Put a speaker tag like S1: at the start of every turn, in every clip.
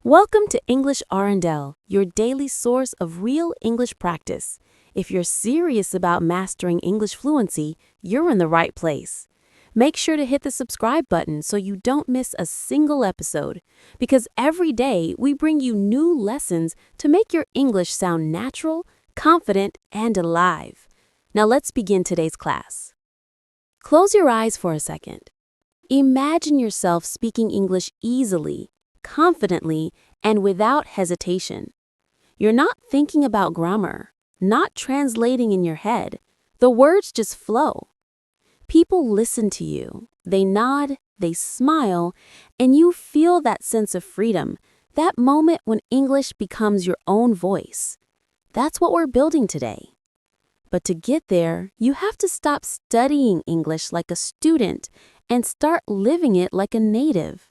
S1: Welcome to English R&L, your daily source of real English practice. If you're serious about mastering English fluency, you're in the right place. Make sure to hit the subscribe button so you don't miss a single episode, because every day we bring you new lessons to make your English sound natural, confident, and alive. Now let's begin today's class. Close your eyes for a second. Imagine yourself speaking English easily, confidently, and without hesitation. You're not thinking about grammar, not translating in your head. The words just flow. People listen to you. They nod, they smile, and you feel that sense of freedom, that moment when English becomes your own voice. That's what we're building today. But to get there, you have to stop studying English like a student and start living it like a native.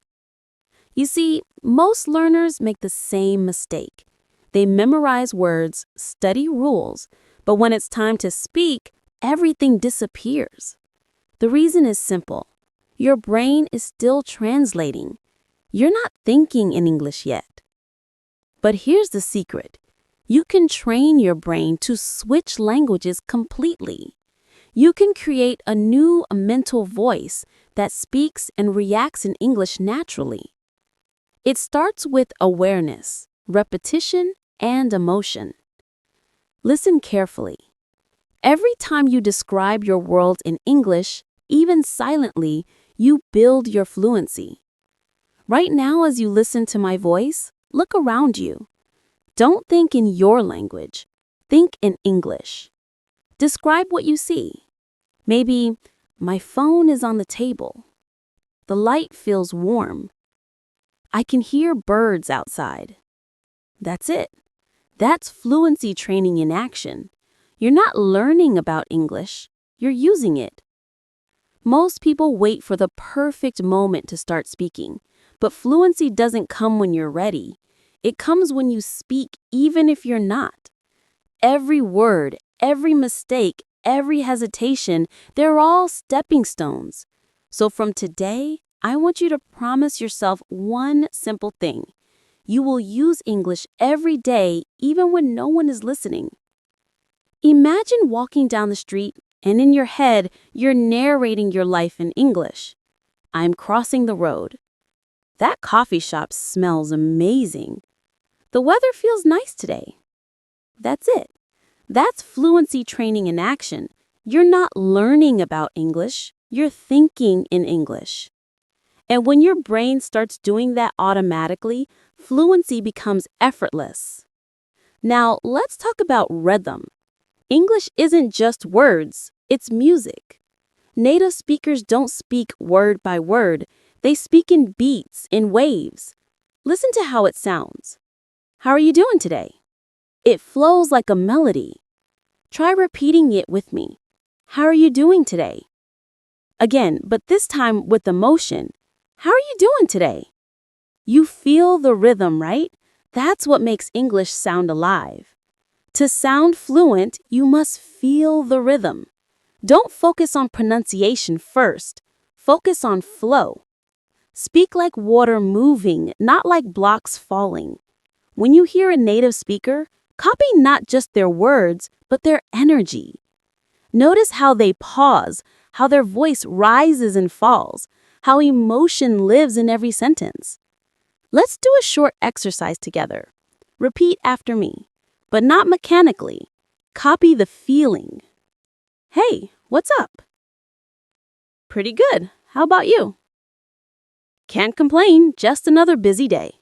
S1: You see, most learners make the same mistake. They memorize words, study rules, but when it's time to speak, everything disappears. The reason is simple. Your brain is still translating. You're not thinking in English yet. But here's the secret. You can train your brain to switch languages completely. You can create a new mental voice that speaks and reacts in English naturally. It starts with awareness, repetition, and emotion. Listen carefully. Every time you describe your world in English, even silently, you build your fluency. Right now, as you listen to my voice, look around you. Don't think in your language. Think in English. Describe what you see. Maybe, my phone is on the table. The light feels warm. I can hear birds outside. That's it. That's fluency training in action. You're not learning about English, you're using it. Most people wait for the perfect moment to start speaking, but fluency doesn't come when you're ready. It comes when you speak even if you're not. Every word, every mistake, every hesitation, they're all stepping stones. So from today, I want you to promise yourself one simple thing. You will use English every day, even when no one is listening. Imagine walking down the street, and in your head, you're narrating your life in English. I'm crossing the road. That coffee shop smells amazing. The weather feels nice today. That's it. That's fluency training in action. You're not learning about English, you're thinking in English. And when your brain starts doing that automatically, fluency becomes effortless. Now, let's talk about rhythm. English isn't just words, it's music. Native speakers don't speak word by word, they speak in beats, in waves. Listen to how it sounds. How are you doing today? It flows like a melody. Try repeating it with me. How are you doing today? Again, but this time with emotion. How are you doing today? You feel the rhythm, right? That's what makes English sound alive. To sound fluent, you must feel the rhythm. Don't focus on pronunciation first. Focus on flow. Speak like water moving, not like blocks falling. When you hear a native speaker, copy not just their words, but their energy. Notice how they pause, how their voice rises and falls, how emotion lives in every sentence. Let's do a short exercise together. Repeat after me, but not mechanically. Copy the feeling. Hey, what's up? Pretty good. How about you? Can't complain, just another busy day.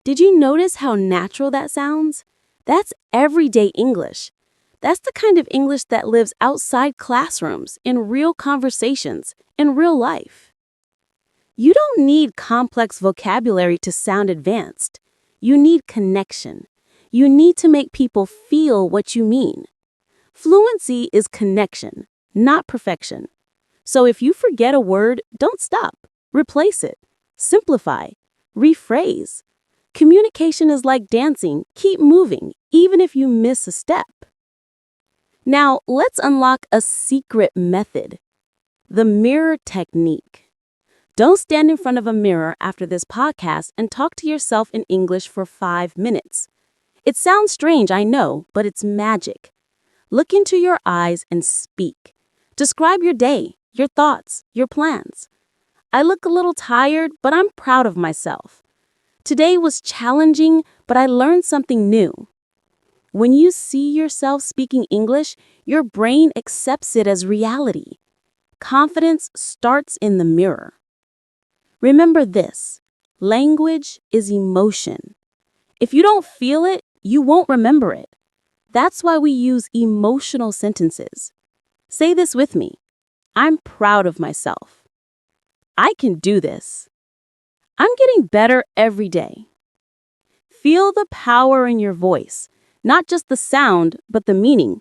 S1: Did you notice how natural that sounds? That's everyday English. That's the kind of English that lives outside classrooms, in real conversations, in real life. You don't need complex vocabulary to sound advanced. You need connection. You need to make people feel what you mean. Fluency is connection, not perfection. So if you forget a word, don't stop. Replace it. Simplify. Rephrase. Communication is like dancing. Keep moving, even if you miss a step. Now, let's unlock a secret method. The mirror technique. Don't stand in front of a mirror after this podcast and talk to yourself in English for 5 minutes. It sounds strange, I know, but it's magic. Look into your eyes and speak. Describe your day, your thoughts, your plans. I look a little tired, but I'm proud of myself. Today was challenging, but I learned something new. When you see yourself speaking English, your brain accepts it as reality. Confidence starts in the mirror. Remember this: language is emotion. If you don't feel it, you won't remember it. That's why we use emotional sentences. Say this with me: I'm proud of myself. I can do this. I'm getting better every day. Feel the power in your voice, not just the sound, but the meaning.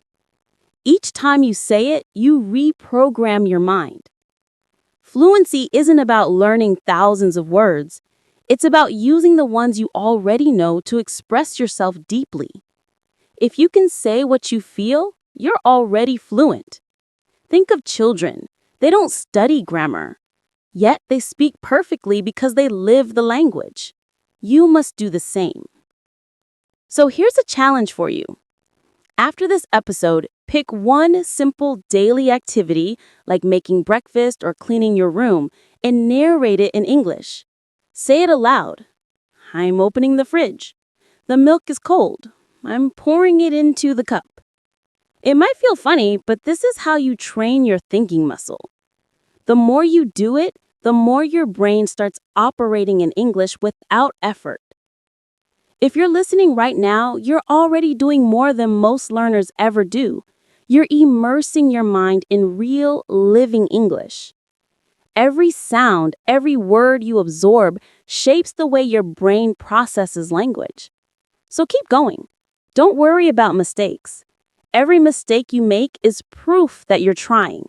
S1: Each time you say it, you reprogram your mind. Fluency isn't about learning thousands of words. It's about using the ones you already know to express yourself deeply. If you can say what you feel, you're already fluent. Think of children. They don't study grammar, yet they speak perfectly because they live the language. You must do the same. So here's a challenge for you. After this episode, pick one simple daily activity, like making breakfast or cleaning your room, and narrate it in English. Say it aloud. I'm opening the fridge. The milk is cold. I'm pouring it into the cup. It might feel funny, but this is how you train your thinking muscle. The more you do it, the more your brain starts operating in English without effort. If you're listening right now, you're already doing more than most learners ever do. You're immersing your mind in real, living English. Every sound, every word you absorb shapes the way your brain processes language. So keep going. Don't worry about mistakes. Every mistake you make is proof that you're trying.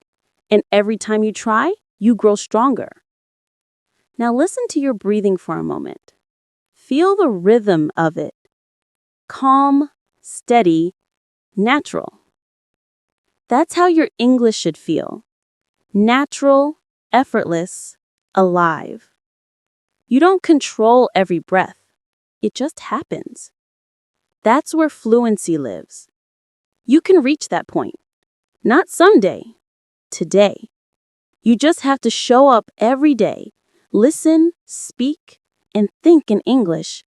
S1: And every time you try, you grow stronger. Now listen to your breathing for a moment. Feel the rhythm of it. Calm, steady, natural. That's how your English should feel. Natural, effortless, alive. You don't control every breath. It just happens. That's where fluency lives. You can reach that point. Not someday. Today. You just have to show up every day. Listen, speak, and think in English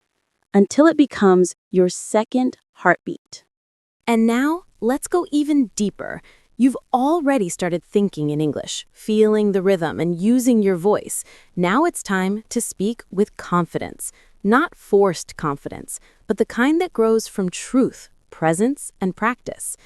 S1: until it becomes your second heartbeat. And now, let's go even deeper. You've already started thinking in English, feeling the rhythm, and using your voice. Now it's time to speak with confidence. Not forced confidence, but the kind that grows from truth, presence, and practice.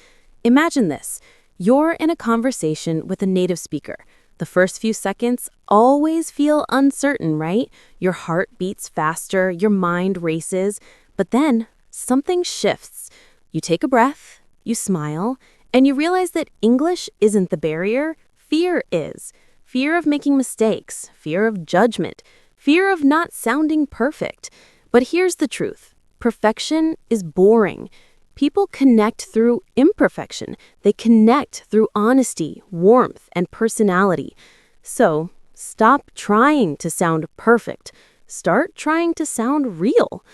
S1: Imagine this. You're in a conversation with a native speaker. The first few seconds always feel uncertain, right? Your heart beats faster, your mind races, but then something shifts. You take a breath, you smile, and you realize that English isn't the barrier, fear is. Fear of making mistakes, fear of judgment, fear of not sounding perfect. But here's the truth. Perfection is boring. People connect through imperfection. They connect through honesty, warmth, and personality. So, stop trying to sound perfect. Start trying to sound real.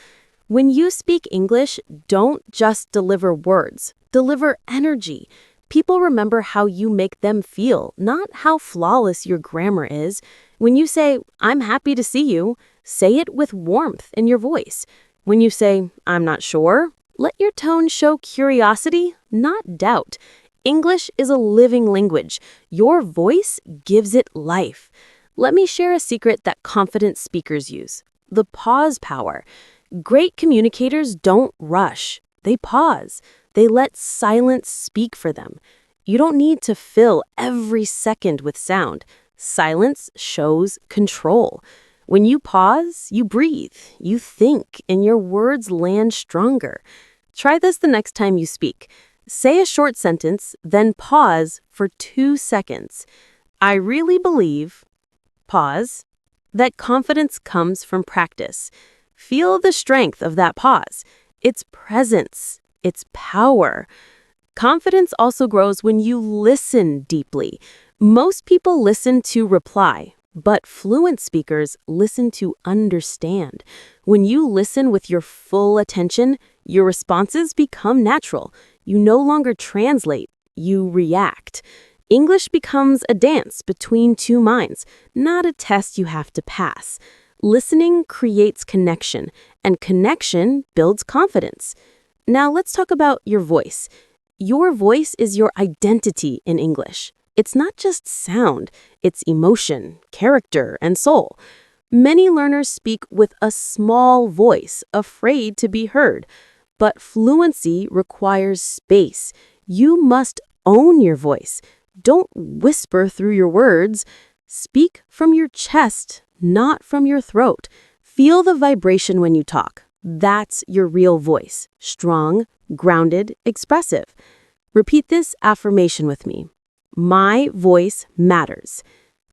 S1: When you speak English, don't just deliver words. Deliver energy. People remember how you make them feel, not how flawless your grammar is. When you say, "I'm happy to see you," say it with warmth in your voice. When you say, "I'm not sure," let your tone show curiosity, not doubt. English is a living language. Your voice gives it life. Let me share a secret that confident speakers use: the pause power. Great communicators don't rush. They pause. They let silence speak for them. You don't need to fill every second with sound. Silence shows control. When you pause, you breathe, you think, and your words land stronger. Try this the next time you speak. Say a short sentence, then pause for 2 seconds. I really believe, pause, that confidence comes from practice. Feel the strength of that pause. Its presence, its power. Confidence also grows when you listen deeply. Most people listen to reply, But fluent speakers listen to understand. When you listen with your full attention, your responses become natural. You no longer translate, you react. English becomes a dance between two minds, not a test you have to pass. Listening creates connection, and connection builds confidence. Now let's talk about your voice. Your voice is your identity in English. It's not just sound, it's emotion, character, and soul. Many learners speak with a small voice, afraid to be heard. But fluency requires space. You must own your voice. Don't whisper through your words. Speak from your chest, not from your throat. Feel the vibration when you talk. That's your real voice. Strong, grounded, expressive. Repeat this affirmation with me. My voice matters.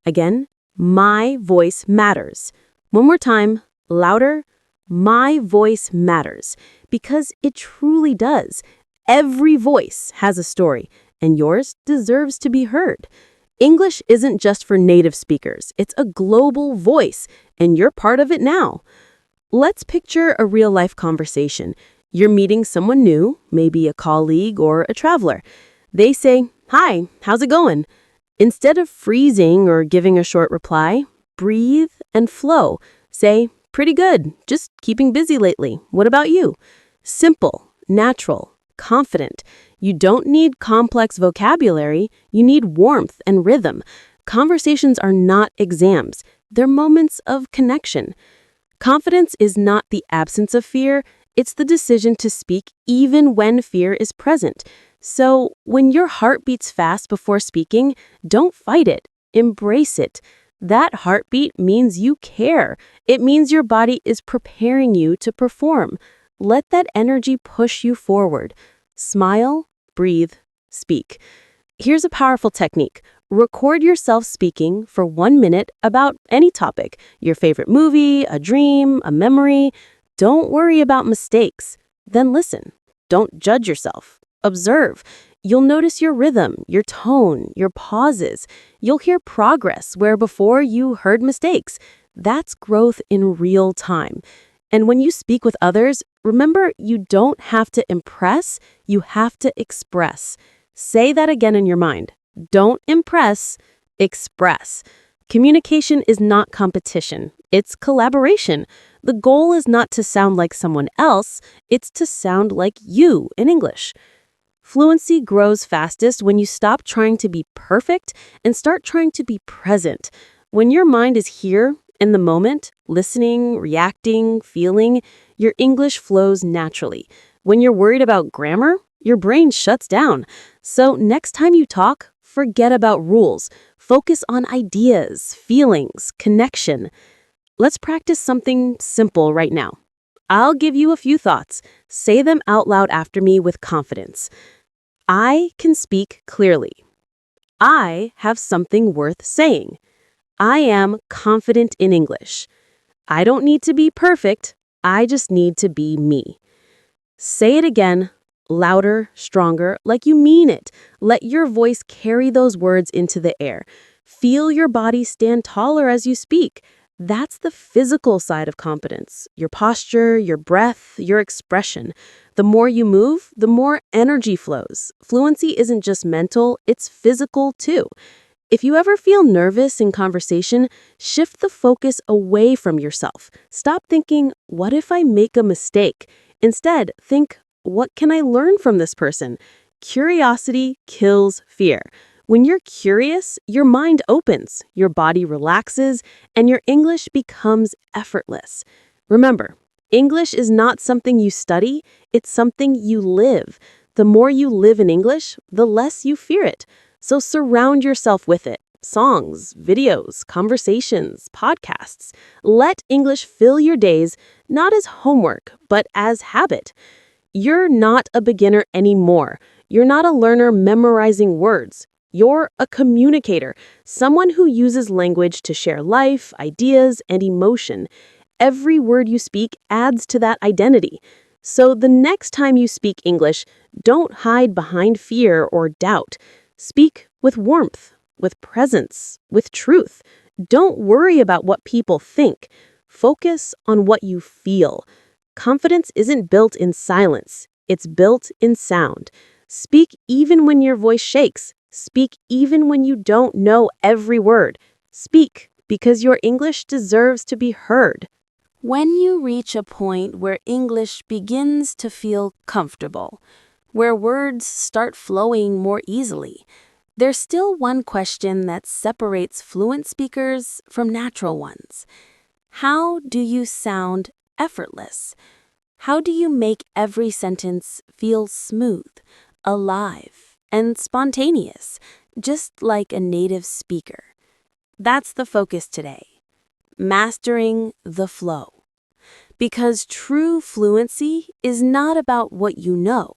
S1: Again, my voice matters. One more time, louder. My voice matters. Because it truly does. Every voice has a story, and yours deserves to be heard. English isn't just for native speakers. It's a global voice, and you're part of it now. Let's picture a real-life conversation. You're meeting someone new, maybe a colleague or a traveler. They say, "Hi, how's it going?" Instead of freezing or giving a short reply, breathe and flow. Say, "Pretty good, just keeping busy lately. What about you?" Simple, natural, confident. You don't need complex vocabulary, you need warmth and rhythm. Conversations are not exams, they're moments of connection. Confidence is not the absence of fear, it's the decision to speak even when fear is present. So, when your heart beats fast before speaking, don't fight it, embrace it. That heartbeat means you care. It means your body is preparing you to perform. Let that energy push you forward. Smile, breathe, speak. Here's a powerful technique. Record yourself speaking for 1 minute about any topic, your favorite movie, a dream, a memory. Don't worry about mistakes. Then listen. Don't judge yourself. Observe. You'll notice your rhythm, your tone, your pauses. You'll hear progress where before you heard mistakes. That's growth in real time. And when you speak with others, remember you don't have to impress, you have to express. Say that again in your mind. Don't impress, express. Communication is not competition, it's collaboration. The goal is not to sound like someone else, it's to sound like you in English. Fluency grows fastest when you stop trying to be perfect and start trying to be present. When your mind is here, in the moment, listening, reacting, feeling, your English flows naturally. When you're worried about grammar, your brain shuts down. So next time you talk, forget about rules. Focus on ideas, feelings, connection. Let's practice something simple right now. I'll give you a few thoughts. Say them out loud after me with confidence. I can speak clearly. I have something worth saying. I am confident in English. I don't need to be perfect. I just need to be me. Say it again, louder, stronger, like you mean it. Let your voice carry those words into the air. Feel your body stand taller as you speak. That's the physical side of confidence. Your posture, your breath, your expression. The more you move, the more energy flows. Fluency isn't just mental, it's physical too. If you ever feel nervous in conversation, shift the focus away from yourself. Stop thinking, what if I make a mistake? Instead, think, what can I learn from this person? Curiosity kills fear. When you're curious, your mind opens, your body relaxes, and your English becomes effortless. Remember, English is not something you study, it's something you live. The more you live in English, the less you fear it. So surround yourself with it. Songs, videos, conversations, podcasts. Let English fill your days, not as homework, but as habit. You're not a beginner anymore. You're not a learner memorizing words. You're a communicator, someone who uses language to share life, ideas, and emotion. Every word you speak adds to that identity. So the next time you speak English, don't hide behind fear or doubt. Speak with warmth, with presence, with truth. Don't worry about what people think. Focus on what you feel. Confidence isn't built in silence, it's built in sound. Speak even when your voice shakes. Speak even when you don't know every word. Speak because your English deserves to be heard. When you reach a point where English begins to feel comfortable, where words start flowing more easily, there's still one question that separates fluent speakers from natural ones. How do you sound effortless? How do you make every sentence feel smooth, alive, and spontaneous, just like a native speaker? That's the focus today. Mastering the flow. Because true fluency is not about what you know,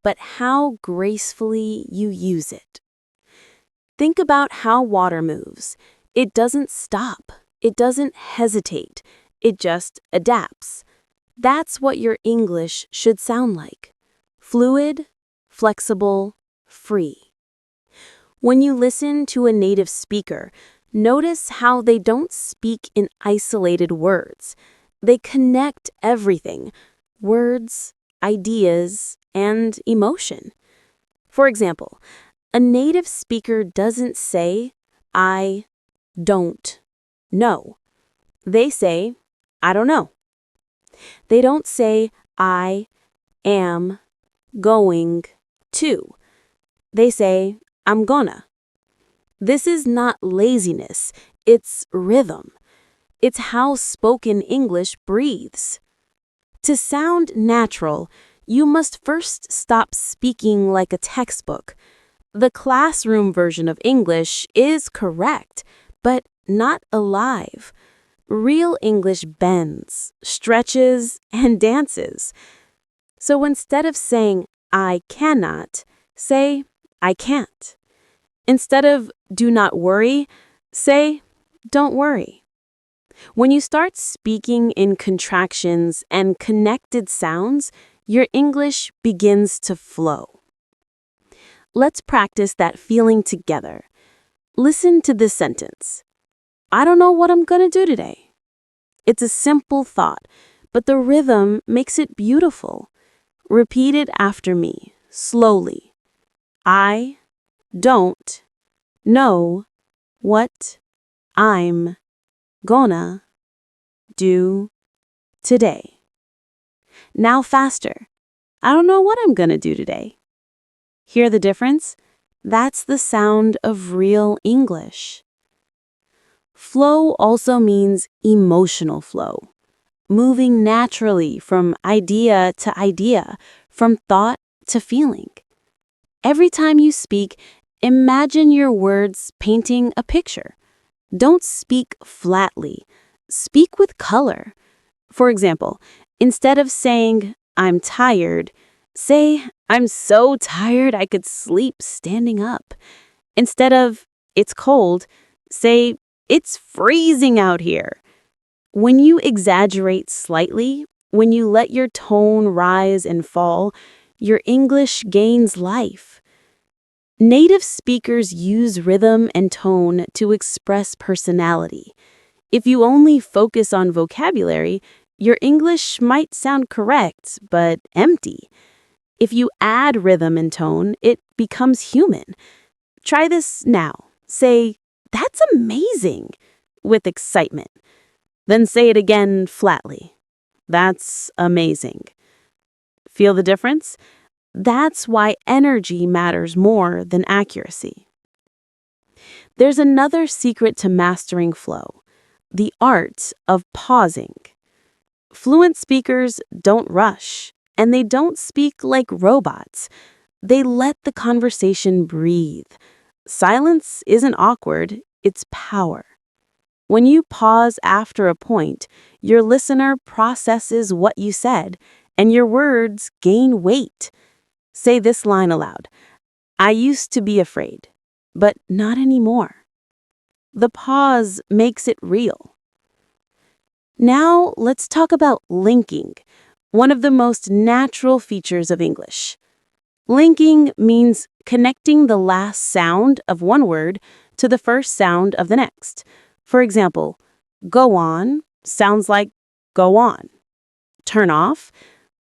S1: but how gracefully you use it. Think about how water moves. It doesn't stop. It doesn't hesitate. It just adapts. That's what your English should sound like. Fluid, flexible, free. When you listen to a native speaker, notice how they don't speak in isolated words. They connect everything: words, ideas, and emotion. For example, a native speaker doesn't say, "I don't know." They say, "I don't know." They don't say, "I am going to." They say, "I'm gonna." This is not laziness, it's rhythm. It's how spoken English breathes. To sound natural, you must first stop speaking like a textbook. The classroom version of English is correct, but not alive. Real English bends, stretches, and dances. So instead of saying, "I cannot," say, "I can't." Instead of "do not worry," say, "don't worry." When you start speaking in contractions and connected sounds, your English begins to flow. Let's practice that feeling together. Listen to this sentence. "I don't know what I'm going to do today." It's a simple thought, but the rhythm makes it beautiful. Repeat it after me, slowly. I don't know what I'm gonna do today. Now faster. I don't know what I'm gonna do today. Hear the difference? That's the sound of real English. Flow also means emotional flow, moving naturally from idea to idea, from thought to feeling. Every time you speak, imagine your words painting a picture. Don't speak flatly. Speak with color. For example, instead of saying, "I'm tired," say, "I'm so tired I could sleep standing up." Instead of, "It's cold," say, "It's freezing out here." When you exaggerate slightly, when you let your tone rise and fall, your English gains life. Native speakers use rhythm and tone to express personality. If you only focus on vocabulary, your English might sound correct, but empty. If you add rhythm and tone, it becomes human. Try this now. Say, "That's amazing," with excitement. Then say it again flatly. "That's amazing." Feel the difference? That's why energy matters more than accuracy. There's another secret to mastering flow: the art of pausing. Fluent speakers don't rush, and they don't speak like robots. They let the conversation breathe. Silence isn't awkward, it's power. When you pause after a point, your listener processes what you said, and your words gain weight. Say this line aloud. "I used to be afraid, but not anymore." The pause makes it real. Now let's talk about linking, one of the most natural features of English. Linking means connecting the last sound of one word to the first sound of the next. For example, go on sounds like go on. Turn off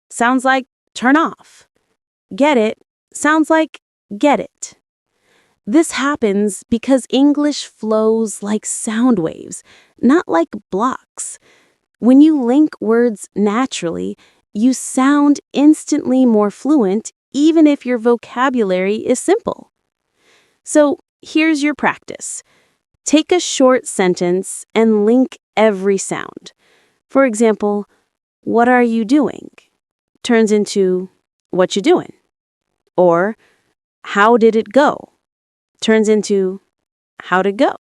S1: sounds like turn off. Get it sounds like get it. This happens because English flows like sound waves, not like blocks. When you link words naturally, you sound instantly more fluent even if your vocabulary is simple. So here's your practice. Take a short sentence and link every sound. For example, what are you doing? Turns into what you doing? Or how did it go? Turns into how'd it go?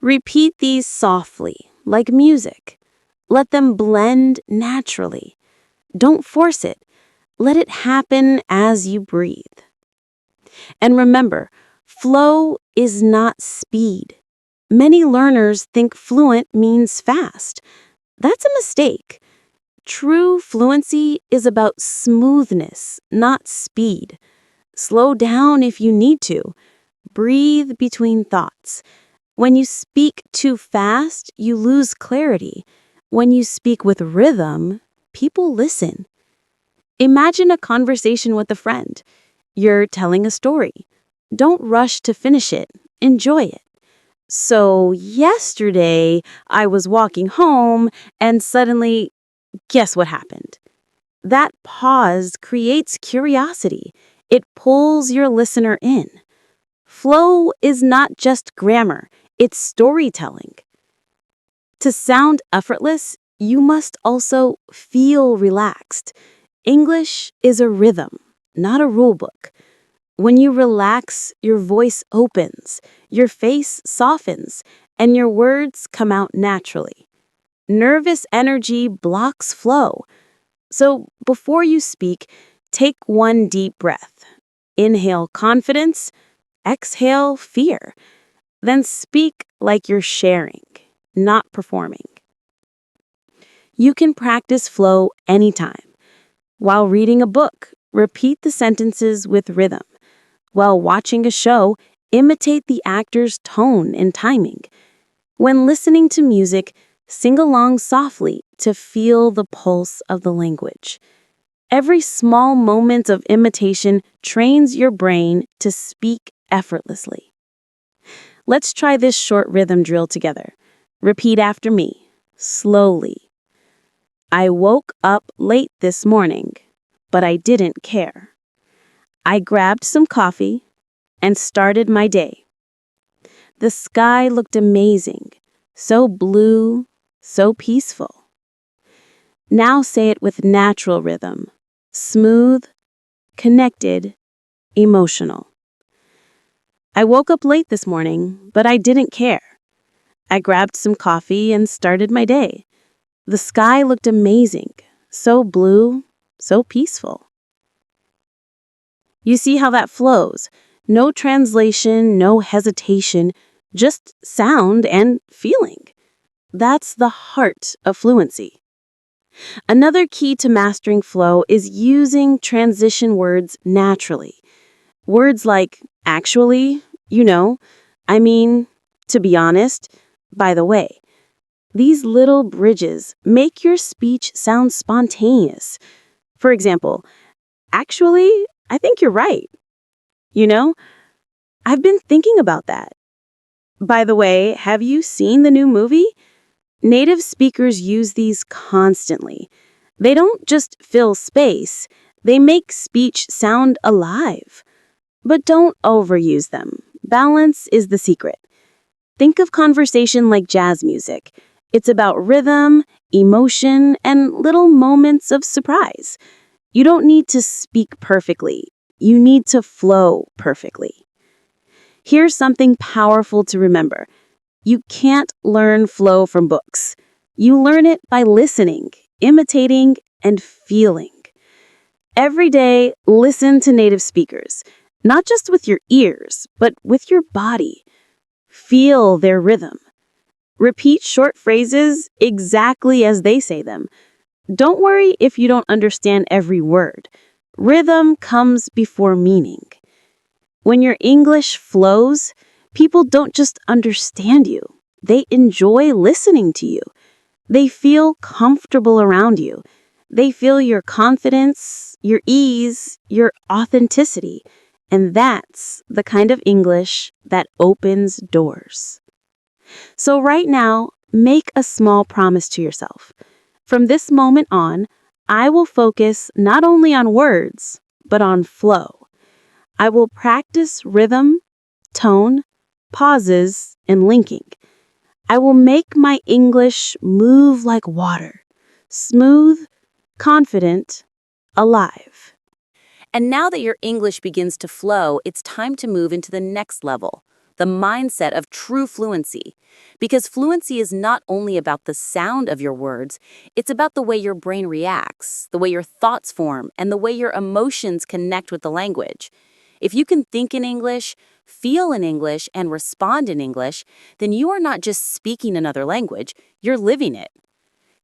S1: Repeat these softly, like music. Let them blend naturally. Don't force it. Let it happen as you breathe. And remember, flow is not speed. Many learners think fluent means fast. That's a mistake. True fluency is about smoothness, not speed. Slow down if you need to. Breathe between thoughts. When you speak too fast, you lose clarity. When you speak with rhythm, people listen. Imagine a conversation with a friend. You're telling a story. Don't rush to finish it. Enjoy it. So yesterday, I was walking home and suddenly, guess what happened? That pause creates curiosity. It pulls your listener in. Flow is not just grammar, it's storytelling. To sound effortless, you must also feel relaxed. English is a rhythm, not a rule book. When you relax, your voice opens, your face softens, and your words come out naturally. Nervous energy blocks flow. So before you speak, take one deep breath. Inhale confidence, exhale fear. Then speak like you're sharing, not performing. You can practice flow anytime. While reading a book, repeat the sentences with rhythm. While watching a show, imitate the actor's tone and timing. When listening to music, sing along softly to feel the pulse of the language. Every small moment of imitation trains your brain to speak effortlessly. Let's try this short rhythm drill together. Repeat after me, slowly. I woke up late this morning, but I didn't care. I grabbed some coffee and started my day. The sky looked amazing, so blue, so peaceful. Now say it with natural rhythm, smooth, connected, emotional. I woke up late this morning, but I didn't care. I grabbed some coffee and started my day. The sky looked amazing, so blue, so peaceful. You see how that flows? No translation, no hesitation, just sound and feeling. That's the heart of fluency. Another key to mastering flow is using transition words naturally. Words like actually, I mean, to be honest, by the way. These little bridges make your speech sound spontaneous. For example, actually, I think you're right. I've been thinking about that. By the way, have you seen the new movie? Native speakers use these constantly. They don't just fill space, they make speech sound alive. But don't overuse them. Balance is the secret. Think of conversation like jazz music. It's about rhythm, emotion, and little moments of surprise. You don't need to speak perfectly. You need to flow perfectly. Here's something powerful to remember. You can't learn flow from books. You learn it by listening, imitating, and feeling. Every day, listen to native speakers, not just with your ears, but with your body. Feel their rhythm. Repeat short phrases exactly as they say them. Don't worry if you don't understand every word. Rhythm comes before meaning. When your English flows, people don't just understand you, They enjoy listening to you. They feel comfortable around you. They feel your confidence, your ease, your authenticity. And that's the kind of English that opens doors. So right now, make a small promise to yourself. From this moment on, I will focus not only on words, but on flow. I will practice rhythm, tone, pauses, and linking. I will make my English move like water, smooth, confident, alive. And now that your English begins to flow, it's time to move into the next level, the mindset of true fluency. Because fluency is not only about the sound of your words, it's about the way your brain reacts, the way your thoughts form, and the way your emotions connect with the language. If you can think in English, feel in English, and respond in English, then you are not just speaking another language, you're living it.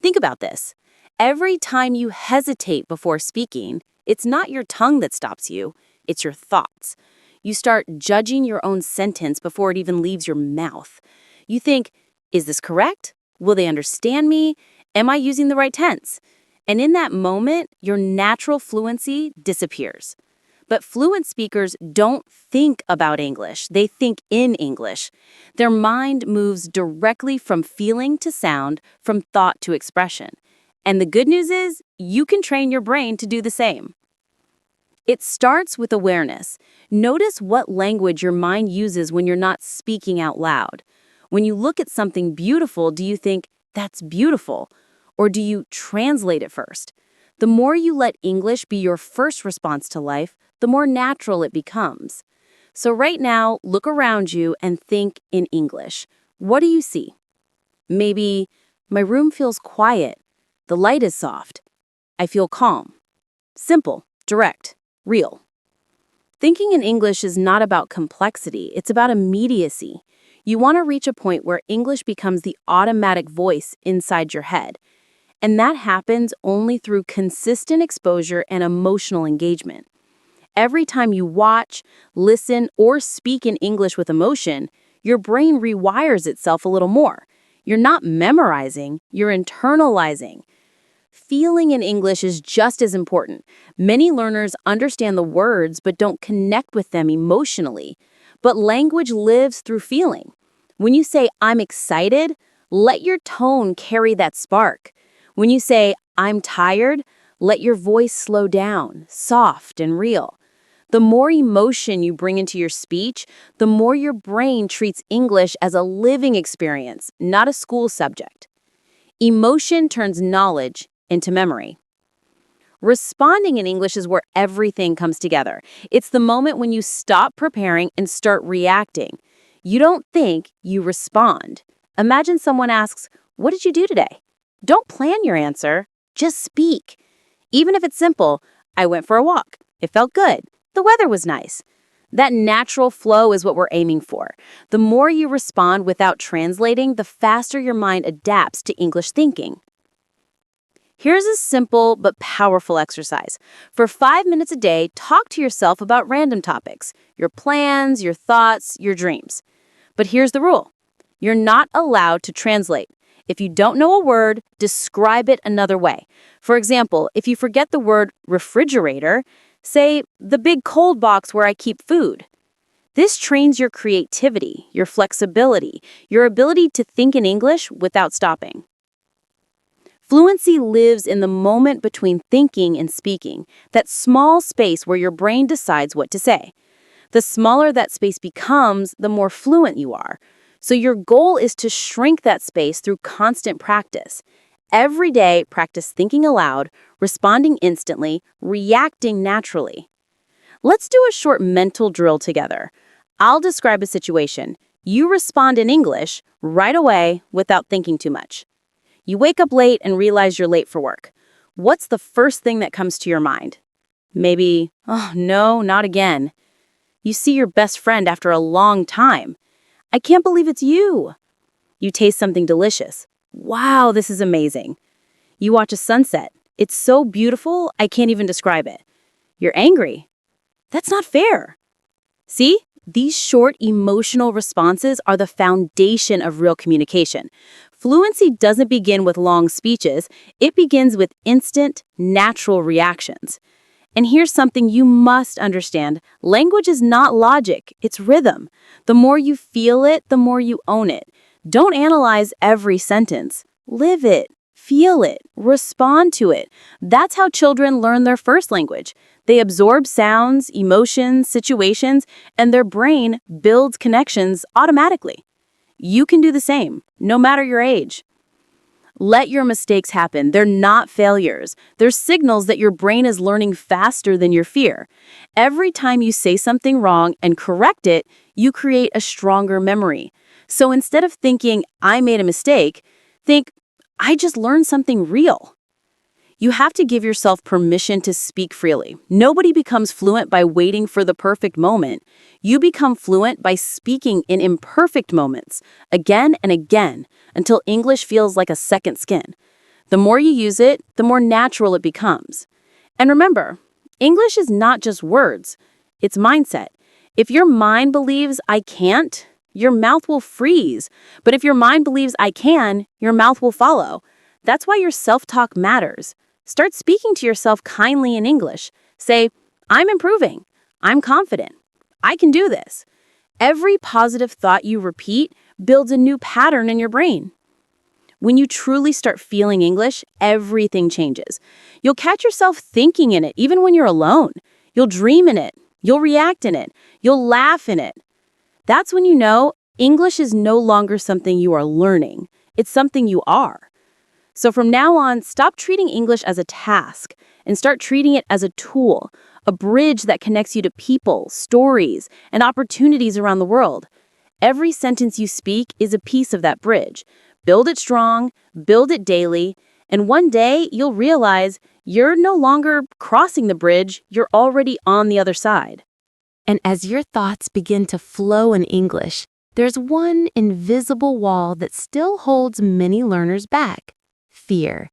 S1: Think about this. Every time you hesitate before speaking, it's not your tongue that stops you, it's your thoughts. You start judging your own sentence before it even leaves your mouth. You think, is this correct? Will they understand me? Am I using the right tense? And in that moment, your natural fluency disappears. But fluent speakers don't think about English, they think in English. Their mind moves directly from feeling to sound, from thought to expression. And the good news is, you can train your brain to do the same. It starts with awareness. Notice what language your mind uses when you're not speaking out loud. When you look at something beautiful, do you think, that's beautiful? Or do you translate it first? The more you let English be your first response to life, the more natural it becomes. So right now, look around you and think in English. What do you see? Maybe, my room feels quiet. The light is soft. I feel calm. Simple, direct, real. Thinking in English is not about complexity, it's about immediacy. You want to reach a point where English becomes the automatic voice inside your head. And that happens only through consistent exposure and emotional engagement. Every time you watch, listen, or speak in English with emotion, your brain rewires itself a little more. You're not memorizing, you're internalizing. Feeling in English is just as important. Many learners understand the words but don't connect with them emotionally. But language lives through feeling. When you say, I'm excited, let your tone carry that spark. When you say, I'm tired, let your voice slow down, soft and real. The more emotion you bring into your speech, the more your brain treats English as a living experience, not a school subject. Emotion turns knowledge into memory. Responding in English is where everything comes together. It's the moment when you stop preparing and start reacting. You don't think, you respond. Imagine someone asks, what did you do today? Don't plan your answer, just speak. Even if it's simple, I went for a walk. It felt good. The weather was nice. That natural flow is what we're aiming for. The more you respond without translating, the faster your mind adapts to English thinking. Here's a simple but powerful exercise. For 5 minutes a day, talk to yourself about random topics, your plans, your thoughts, your dreams. But here's the rule. You're not allowed to translate. If you don't know a word, describe it another way. For example, if you forget the word refrigerator, say, the big cold box where I keep food. This trains your creativity, your flexibility, your ability to think in English without stopping. Fluency lives in the moment between thinking and speaking, that small space where your brain decides what to say. The smaller that space becomes, the more fluent you are. So your goal is to shrink that space through constant practice. Every day, practice thinking aloud, responding instantly, reacting naturally. Let's do a short mental drill together. I'll describe a situation. You respond in English right away without thinking too much. You wake up late and realize you're late for work. What's the first thing that comes to your mind? Maybe, oh no, not again. You see your best friend after a long time. I can't believe it's you. You taste something delicious. Wow, this is amazing. You watch a sunset. It's so beautiful, I can't even describe it. You're angry. That's not fair. See, These short emotional responses are the foundation of real communication. Fluency doesn't begin with long speeches, it begins with instant, natural reactions. And here's something you must understand. Language is not logic, it's rhythm. The more you feel it, the more you own it. Don't analyze every sentence. Live it, feel it, respond to it. That's how children learn their first language. They absorb sounds, emotions, situations, and their brain builds connections automatically. You can do the same, no matter your age. Let your mistakes happen. They're not failures. They're signals that your brain is learning faster than your fear. Every time you say something wrong and correct it, you create a stronger memory. So instead of thinking, I made a mistake, think, I just learned something real. You have to give yourself permission to speak freely. Nobody becomes fluent by waiting for the perfect moment. You become fluent by speaking in imperfect moments, again and again, until English feels like a second skin. The more you use it, the more natural it becomes. And remember, English is not just words, it's mindset. If your mind believes I can't, your mouth will freeze. But if your mind believes I can, your mouth will follow. That's why your self-talk matters. Start speaking to yourself kindly in English. Say, I'm improving. I'm confident. I can do this. Every positive thought you repeat builds a new pattern in your brain. When you truly start feeling English, everything changes. You'll catch yourself thinking in it even when you're alone. You'll dream in it. You'll react in it. You'll laugh in it. That's when you know English is no longer something you are learning. It's something you are. So from now on, stop treating English as a task and start treating it as a tool, a bridge that connects you to people, stories, and opportunities around the world. Every sentence you speak is a piece of that bridge. Build it strong, build it daily, and one day you'll realize you're no longer crossing the bridge, you're already on the other side. And as your thoughts begin to flow in English, there's one invisible wall that still holds many learners back. Fear.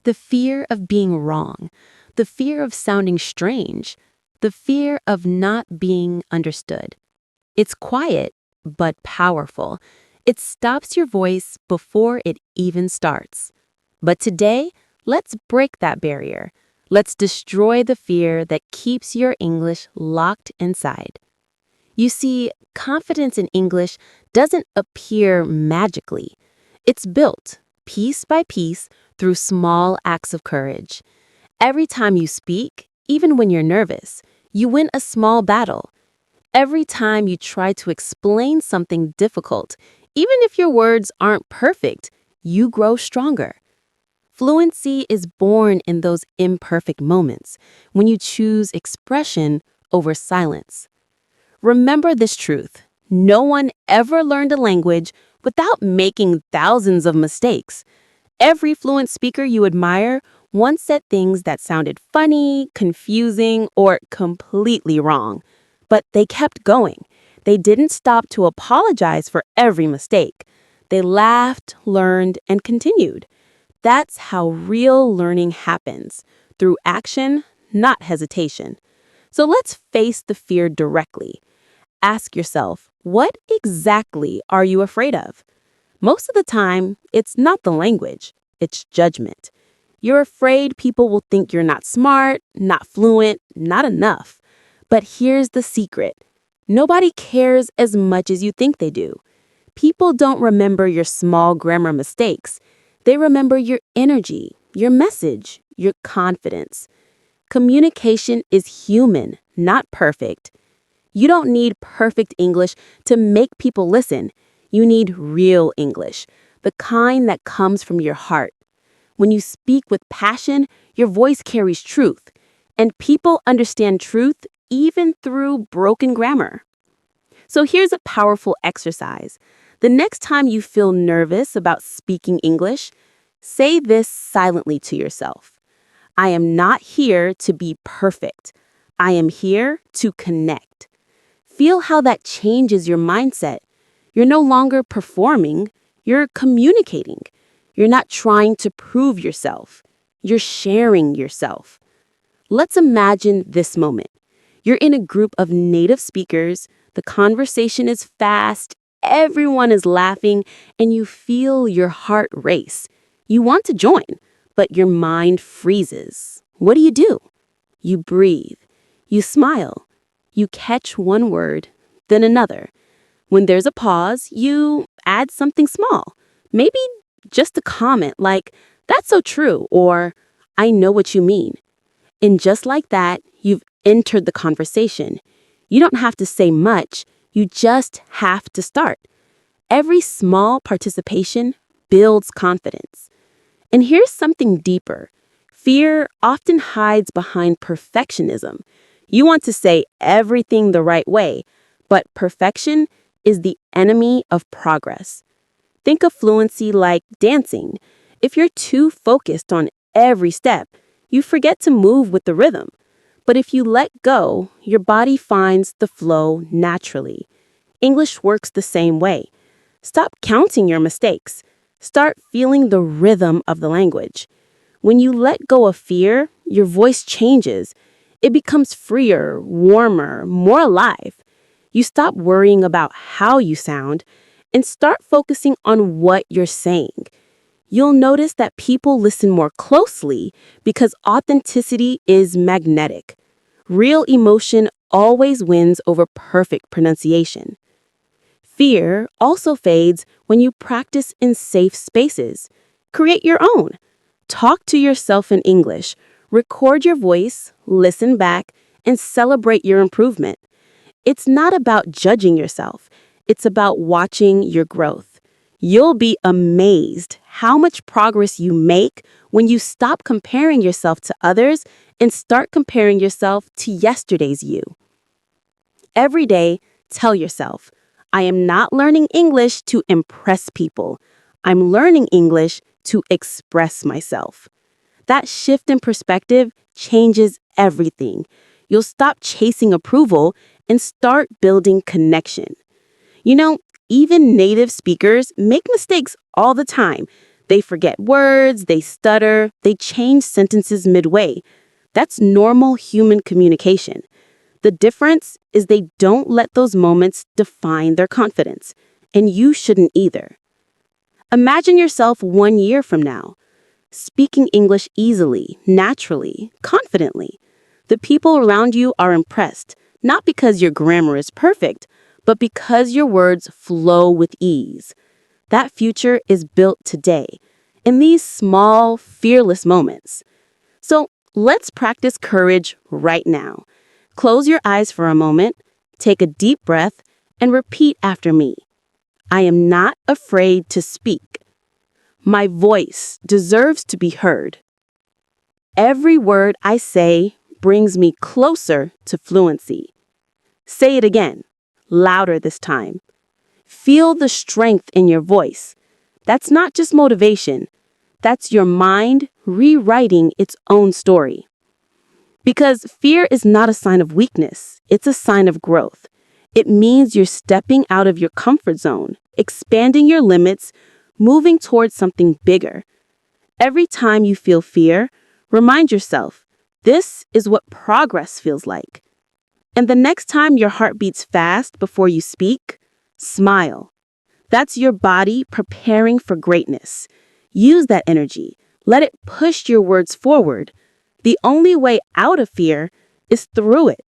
S1: The fear of being wrong. The fear of sounding strange. The fear of not being understood. It's quiet, but powerful. It stops your voice before it even starts. But today, let's break that barrier. Let's destroy the fear that keeps your English locked inside. You see, confidence in English doesn't appear magically. It's built, piece by piece, through small acts of courage. Every time you speak, even when you're nervous, you win a small battle. Every time you try to explain something difficult, even if your words aren't perfect, you grow stronger. Fluency is born in those imperfect moments, when you choose expression over silence. Remember this truth. No one ever learned a language without making thousands of mistakes. Every fluent speaker you admire once said things that sounded funny, confusing, or completely wrong. But they kept going. They didn't stop to apologize for every mistake. They laughed, learned, and continued. That's how real learning happens, through action, not hesitation. So let's face the fear directly. Ask yourself, what exactly are you afraid of? Most of the time, it's not the language, it's judgment. You're afraid people will think you're not smart, not fluent, not enough. But here's the secret. Nobody cares as much as you think they do. People don't remember your small grammar mistakes. They remember your energy, your message, your confidence. Communication is human, not perfect. You don't need perfect English to make people listen. You need real English, the kind that comes from your heart. When you speak with passion, your voice carries truth, and people understand truth even through broken grammar. So here's a powerful exercise. The next time you feel nervous about speaking English, say this silently to yourself. I am not here to be perfect. I am here to connect. Feel how that changes your mindset. You're no longer performing, you're communicating. You're not trying to prove yourself. You're sharing yourself. Let's imagine this moment. You're in a group of native speakers, The conversation is fast, everyone is laughing, and you feel your heart race. You want to join, but your mind freezes. What do? You breathe. You smile. You catch one word, then another. When there's a pause, you add something small. Maybe just a comment like, "That's so true," or "I know what you mean." And just like that, you've entered the conversation. You don't have to say much, you just have to start. Every small participation builds confidence. And here's something deeper. Fear often hides behind perfectionism. You want to say everything the right way, but perfection is the enemy of progress. Think of fluency like dancing. If you're too focused on every step, you forget to move with the rhythm. But if you let go, your body finds the flow naturally. English works the same way. Stop counting your mistakes. Start feeling the rhythm of the language. When you let go of fear, your voice changes. It becomes freer, warmer, more alive. You stop worrying about how you sound and start focusing on what you're saying. You'll notice that people listen more closely because authenticity is magnetic. Real emotion always wins over perfect pronunciation. Fear also fades when you practice in safe spaces. Create your own. Talk to yourself in English. Record your voice, listen back, and celebrate your improvement. It's not about judging yourself. It's about watching your growth. You'll be amazed how much progress you make when you stop comparing yourself to others and start comparing yourself to yesterday's you. Every day, tell yourself, "I am not learning English to impress people. I'm learning English to express myself." That shift in perspective changes everything. You'll stop chasing approval and start building connection. You know, even native speakers make mistakes all the time. They forget words, they stutter, they change sentences midway. That's normal human communication. The difference is they don't let those moments define their confidence, and you shouldn't either. Imagine yourself 1 year from now, speaking English easily, naturally, confidently. The people around you are impressed, not because your grammar is perfect, but because your words flow with ease. That future is built today, in these small, fearless moments. So let's practice courage right now. Close your eyes for a moment, take a deep breath, and repeat after me. I am not afraid to speak. My voice deserves to be heard. Every word I say brings me closer to fluency. Say it again, louder this time. Feel the strength in your voice. That's not just motivation. That's your mind rewriting its own story. Because fear is not a sign of weakness, it's a sign of growth. It means you're stepping out of your comfort zone, expanding your limits, moving towards something bigger. Every time you feel fear, remind yourself, this is what progress feels like. And the next time your heart beats fast before you speak, smile. That's your body preparing for greatness. Use that energy. Let it push your words forward. The only way out of fear is through it.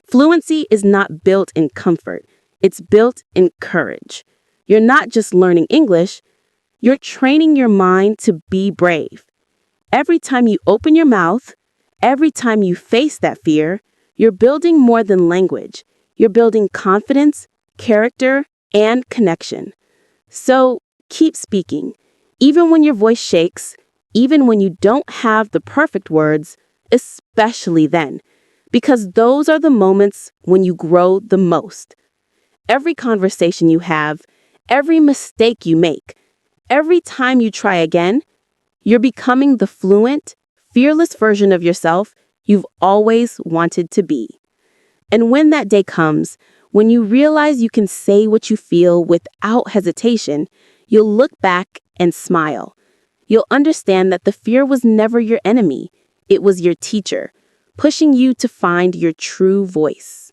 S1: Fluency is not built in comfort. It's built in courage. You're not just learning English, you're training your mind to be brave. Every time you open your mouth, every time you face that fear, you're building more than language. You're building confidence, character, and connection. So keep speaking. Even when your voice shakes, even when you don't have the perfect words, especially then, because those are the moments when you grow the most. Every conversation you have, every mistake you make, every time you try again, you're becoming the fluent, fearless version of yourself you've always wanted to be. And when that day comes, when you realize you can say what you feel without hesitation, you'll look back and smile. You'll understand that the fear was never your enemy. It was your teacher, pushing you to find your true voice.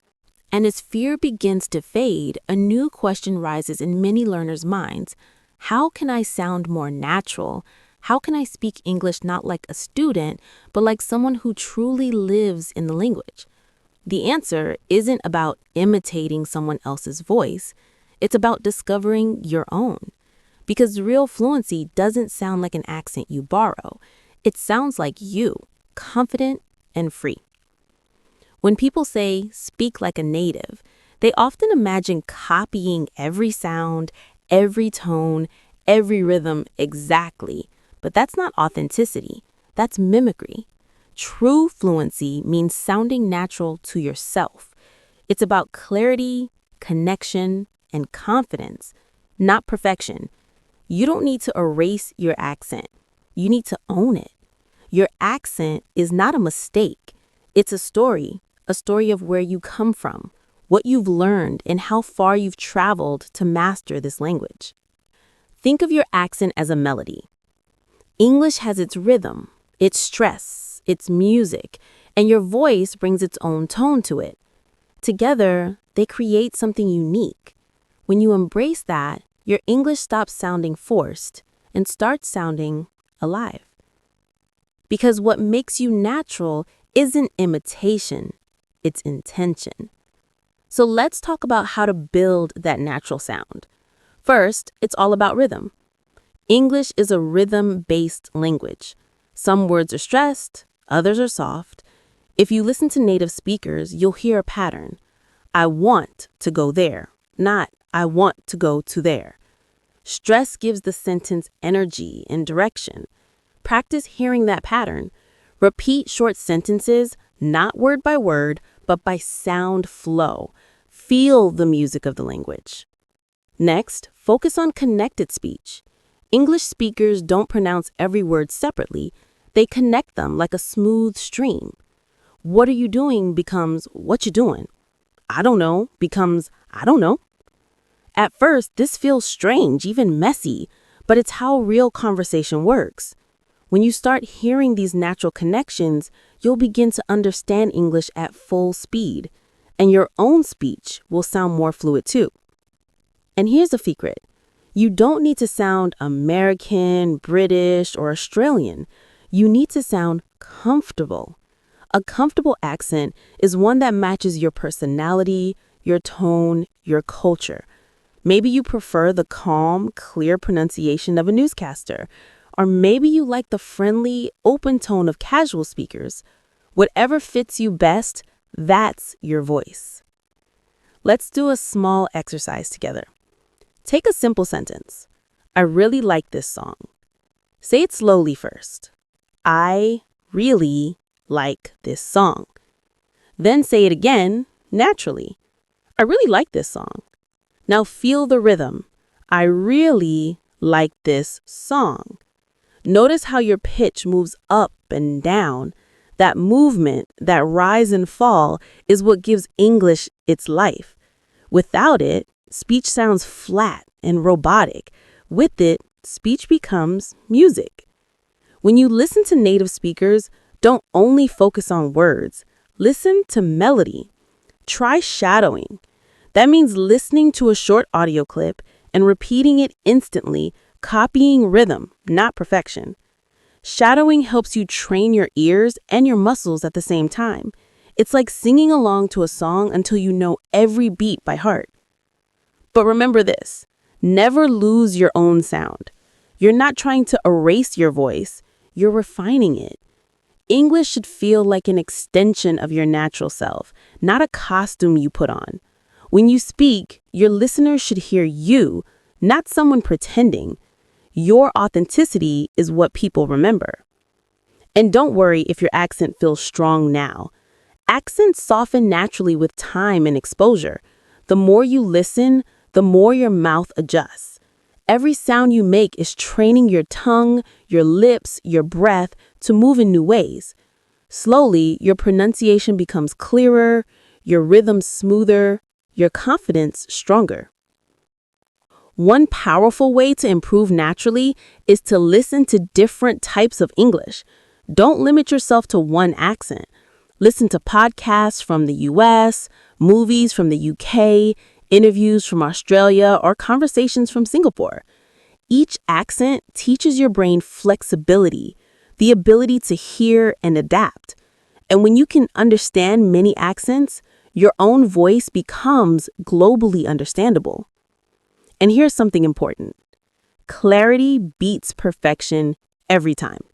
S1: And as fear begins to fade, a new question rises in many learners' minds. How can I sound more natural? How can I speak English not like a student, but like someone who truly lives in the language? The answer isn't about imitating someone else's voice. It's about discovering your own. Because real fluency doesn't sound like an accent you borrow. It sounds like you, confident and free. When people say, speak like a native, they often imagine copying every sound, every tone, every rhythm exactly. But that's not authenticity. That's mimicry. True fluency means sounding natural to yourself. It's about clarity, connection, and confidence, not perfection. You don't need to erase your accent. You need to own it. Your accent is not a mistake. It's a story of where you come from, what you've learned, and how far you've traveled to master this language. Think of your accent as a melody. English has its rhythm, its stress, its music, and your voice brings its own tone to it. Together, they create something unique. When you embrace that, your English stops sounding forced and starts sounding alive. Because what makes you natural isn't imitation, it's intention. So let's talk about how to build that natural sound. First, it's all about rhythm. English is a rhythm-based language. Some words are stressed, others are soft. If you listen to native speakers, you'll hear a pattern. I want to go there, not I want to go to there. Stress gives the sentence energy and direction. Practice hearing that pattern. Repeat short sentences, not word by word, but by sound flow. Feel the music of the language. Next, focus on connected speech. English speakers don't pronounce every word separately. They connect them like a smooth stream. What are you doing becomes what you doing. I don't know becomes I don't know. At first, this feels strange, even messy, but it's how real conversation works. When you start hearing these natural connections, you'll begin to understand English at full speed, and your own speech will sound more fluid too. And here's a secret. You don't need to sound American, British, or Australian. You need to sound comfortable. A comfortable accent is one that matches your personality, your tone, your culture. Maybe you prefer the calm, clear pronunciation of a newscaster, or maybe you like the friendly, open tone of casual speakers. Whatever fits you best, that's your voice. Let's do a small exercise together. Take a simple sentence. I really like this song. Say it slowly first. I really like this song. Then say it again, naturally. I really like this song. Now feel the rhythm. I really like this song. Notice how your pitch moves up and down. That movement, that rise and fall, is what gives English its life. Without it, speech sounds flat and robotic. With it, speech becomes music. When you listen to native speakers, don't only focus on words. Listen to melody. Try shadowing. That means listening to a short audio clip and repeating it instantly, copying rhythm, not perfection. Shadowing helps you train your ears and your muscles at the same time. It's like singing along to a song until you know every beat by heart. But remember this, never lose your own sound. You're not trying to erase your voice, you're refining it. English should feel like an extension of your natural self, not a costume you put on. When you speak, your listeners should hear you, not someone pretending. Your authenticity is what people remember. And don't worry if your accent feels strong now. Accents soften naturally with time and exposure. The more you listen, the more your mouth adjusts. Every sound you make is training your tongue, your lips, your breath to move in new ways. Slowly, your pronunciation becomes clearer, your rhythm smoother, your confidence stronger. One powerful way to improve naturally is to listen to different types of English. Don't limit yourself to one accent. Listen to podcasts from the US, movies from the UK, interviews from Australia, or conversations from Singapore. Each accent teaches your brain flexibility, the ability to hear and adapt. And when you can understand many accents, your own voice becomes globally understandable. And here's something important. Clarity beats perfection every time.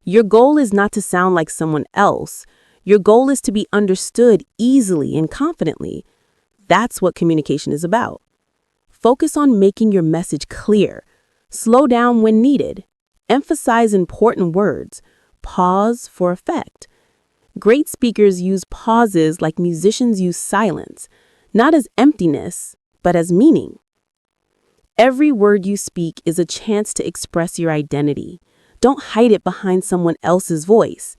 S1: Your goal is not to sound like someone else. Your goal is to be understood easily and confidently. That's what communication is about. Focus on making your message clear. Slow down when needed. Emphasize important words. Pause for effect. Great speakers use pauses like musicians use silence, not as emptiness, but as meaning. Every word you speak is a chance to express your identity. Don't hide it behind someone else's voice.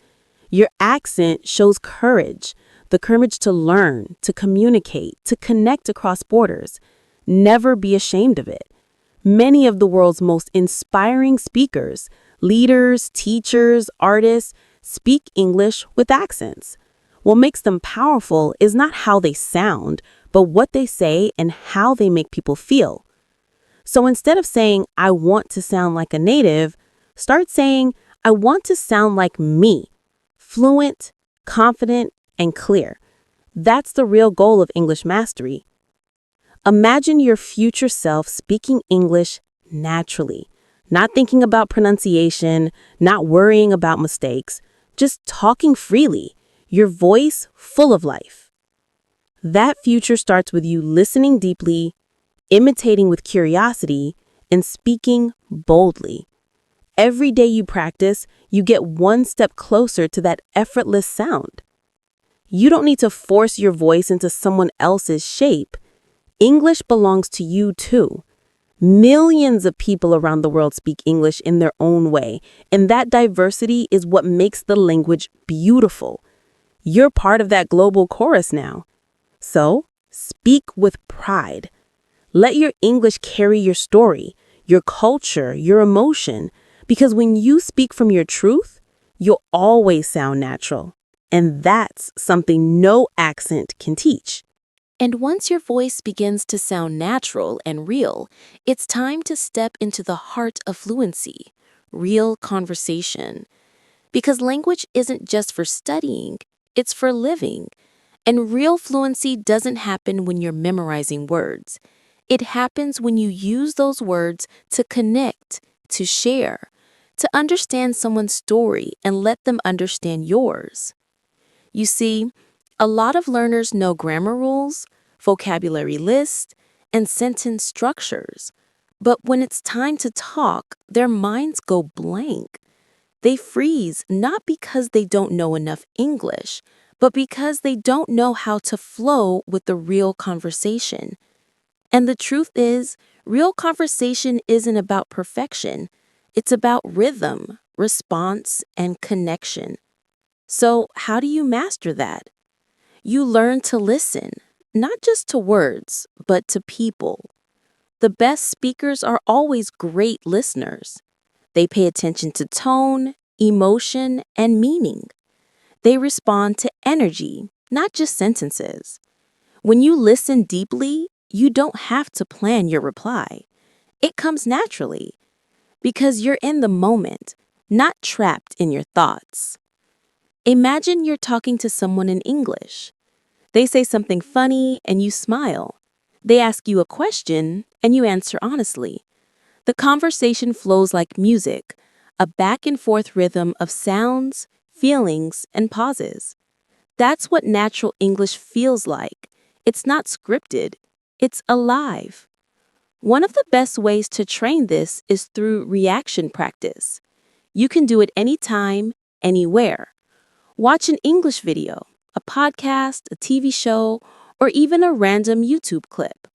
S1: Your accent shows courage, the courage to learn, to communicate, to connect across borders. Never be ashamed of it. Many of the world's most inspiring speakers, leaders, teachers, artists, speak English with accents. What makes them powerful is not how they sound, but what they say and how they make people feel. So instead of saying, I want to sound like a native, start saying, I want to sound like me. Fluent, confident, and clear. That's the real goal of English mastery. Imagine your future self speaking English naturally, not thinking about pronunciation, not worrying about mistakes, just talking freely, your voice full of life. That future starts with you listening deeply, imitating with curiosity, and speaking boldly. Every day you practice, you get one step closer to that effortless sound. You don't need to force your voice into someone else's shape. English belongs to you too. Millions of people around the world speak English in their own way, and that diversity is what makes the language beautiful. You're part of that global chorus now. So, speak with pride. Let your English carry your story, your culture, your emotion, because when you speak from your truth, you'll always sound natural. And that's something no accent can teach.
S2: And once your voice begins to sound natural and real, it's time to step into the heart of fluency, real conversation. Because language isn't just for studying, it's for living. And real fluency doesn't happen when you're memorizing words. It happens when you use those words to connect, to share, to understand someone's story and let them understand yours. You see, a lot of learners know grammar rules, vocabulary lists, and sentence structures. But when it's time to talk, their minds go blank. They freeze not because they don't know enough English, but because they don't know how to flow with the real conversation. And the truth is, real conversation isn't about perfection. It's about rhythm, response, and connection. So, how do you master that? You learn to listen, not just to words, but to people. The best speakers are always great listeners. They pay attention to tone, emotion, and meaning. They respond to energy, not just sentences. When you listen deeply, you don't have to plan your reply. It comes naturally because you're in the moment, not trapped in your thoughts. Imagine you're talking to someone in English. They say something funny and you smile. They ask you a question and you answer honestly. The conversation flows like music, a back and forth rhythm of sounds, feelings, and pauses. That's what natural English feels like. It's not scripted, it's alive. One of the best ways to train this is through reaction practice. You can do it anytime, anywhere. Watch an English video, a podcast, a TV show, or even a random YouTube clip.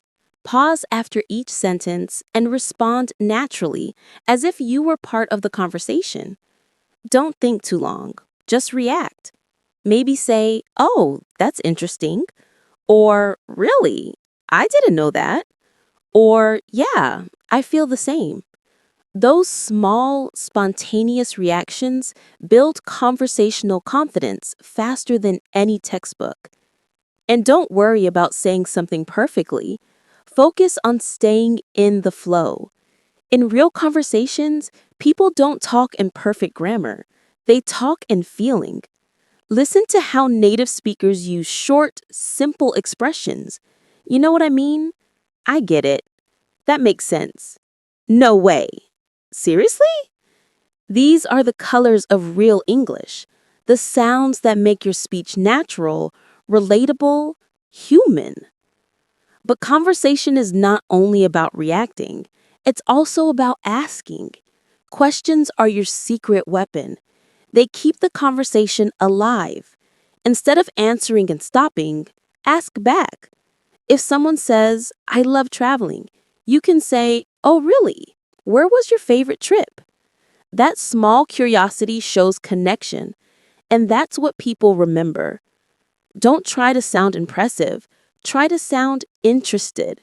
S2: Pause after each sentence and respond naturally as if you were part of the conversation. Don't think too long, just react. Maybe say, "Oh, that's interesting," or "Really? I didn't know that." Or, "Yeah, I feel the same." Those small, spontaneous reactions build conversational confidence faster than any textbook. And don't worry about saying something perfectly. Focus on staying in the flow. In real conversations, people don't talk in perfect grammar. They talk in feeling. Listen to how native speakers use short, simple expressions. You know what I mean? I get it. That makes sense. No way. Seriously? These are the colors of real English, the sounds that make your speech natural, relatable, human. But conversation is not only about reacting, it's also about asking. Questions are your secret weapon. They keep the conversation alive. Instead of answering and stopping, ask back. If someone says, "I love traveling," you can say, "Oh, really? Where was your favorite trip?" That small curiosity shows connection, and that's what people remember. Don't try to sound impressive. Try to sound interested.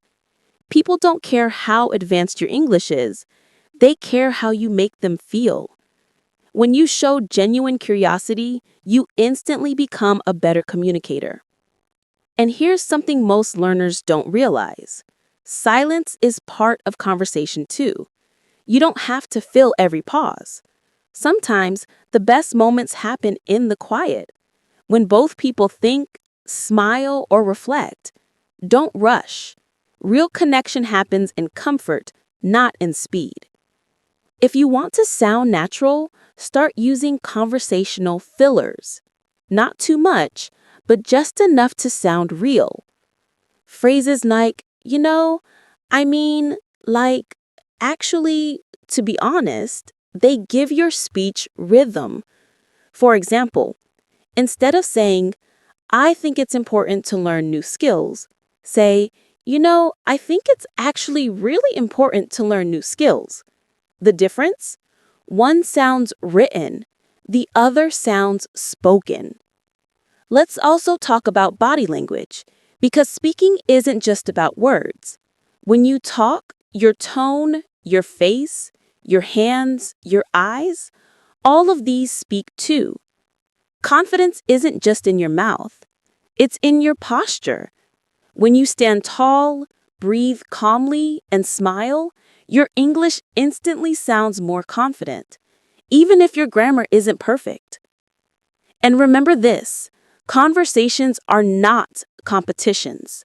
S2: People don't care how advanced your English is. They care how you make them feel. When you show genuine curiosity, you instantly become a better communicator. And here's something most learners don't realize. Silence is part of conversation too. You don't have to fill every pause. Sometimes the best moments happen in the quiet. When both people think, smile, or reflect, don't rush. Real connection happens in comfort, not in speed. If you want to sound natural, start using conversational fillers. Not too much, but just enough to sound real. Phrases like, I mean, like, actually, to be honest, they give your speech rhythm. For example, instead of saying, "I think it's important to learn new skills," say, "I think it's actually really important to learn new skills." The difference? One sounds written, the other sounds spoken. Let's also talk about body language, because speaking isn't just about words. When you talk, your tone, your face, your hands, your eyes, all of these speak too. Confidence isn't just in your mouth, it's in your posture. When you stand tall, breathe calmly, and smile, your English instantly sounds more confident, even if your grammar isn't perfect. And remember this, conversations are not competitions.